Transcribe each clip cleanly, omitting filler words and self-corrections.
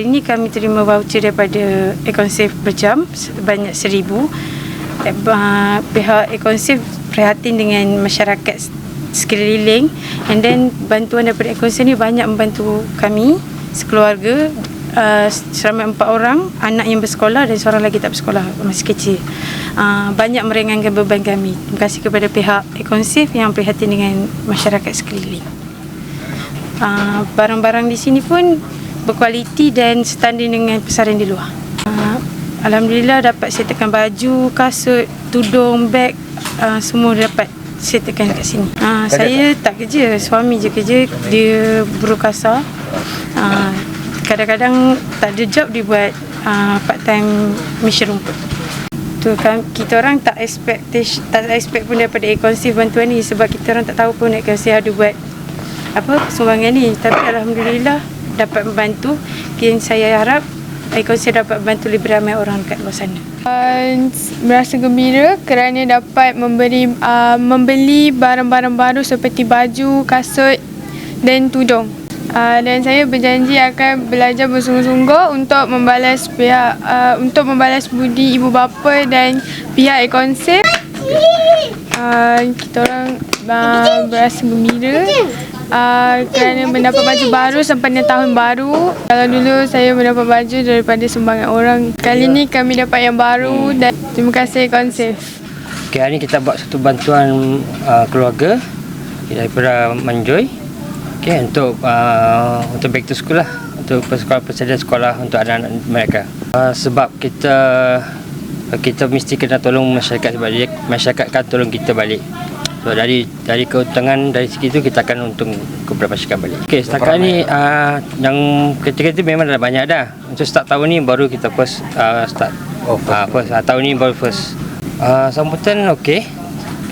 Hari ini kami terima voucher daripada Econsave berjam sebanyak 1,000. Pihak Econsave prihatin dengan masyarakat sekeliling, and then bantuan daripada Econsave ni banyak membantu kami sekeluarga, seramai 4 orang, anak yang bersekolah dan seorang lagi tak bersekolah, masih kecil. Banyak meringankan beban kami. Terima kasih kepada pihak Econsave yang prihatin dengan masyarakat sekeliling. Barang-barang di sini pun berkualiti dan standard dengan pasaran di luar. Alhamdulillah dapat sertakan baju, kasut, tudung, beg, semua dapat sertakan kat sini. Saya tak kerja, suami je kerja, dia buruh kasar. Kadang-kadang tak ada job, dia buat part time mission rumput. Tu kan kita orang tak expect pun daripada Econsave bantuan ni, sebab kita orang tak tahu pun Econsave ada buat apa sumbangan ni, tapi alhamdulillah dapat membantu. Dan saya harap Econsave dapat membantu lebih ramai orang kat luar sana. Merasa gembira kerana dapat membeli barang-barang baru seperti baju, kasut dan tudung. Dan saya berjanji akan belajar bersungguh-sungguh untuk membalas budi ibu bapa dan pihak Econsave. Kita orang berasa gembira kerana mendapat baju baru sempena tahun baru. Kalau dulu saya mendapat baju daripada sumbangan orang, kali ni kami dapat yang baru, dan terima kasih Econsave. Okay, hari ni kita buat satu bantuan keluarga daripada Manjoy, okay, untuk back to school lah, untuk persediaan sekolah untuk anak-anak mereka. Sebab kita mesti kena tolong masyarakat, sebab masyarakat kan tolong kita balik. So dari keuntungan dari segi itu kita akan untung kepada masyarakat balik. Okey, setakat ni yang kereta-kereta memang dah banyak dah. Untuk start tahun ni baru kita first start. First tahun ni baru first. Sambutan okey.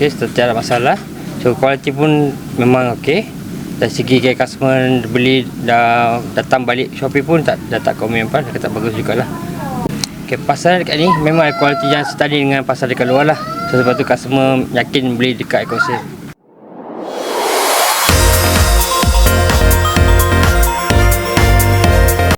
Okey, tiada masalah. So kualiti pun memang okey. Dari segi customer beli datang balik Shopee pun dah tak komen apa, kata bagus jugalah. Okey, pasal dekat ni memang kualiti yang setanding dengan pasal dekat luar lah. So, sebab tu customer yakin beli dekat Econsave.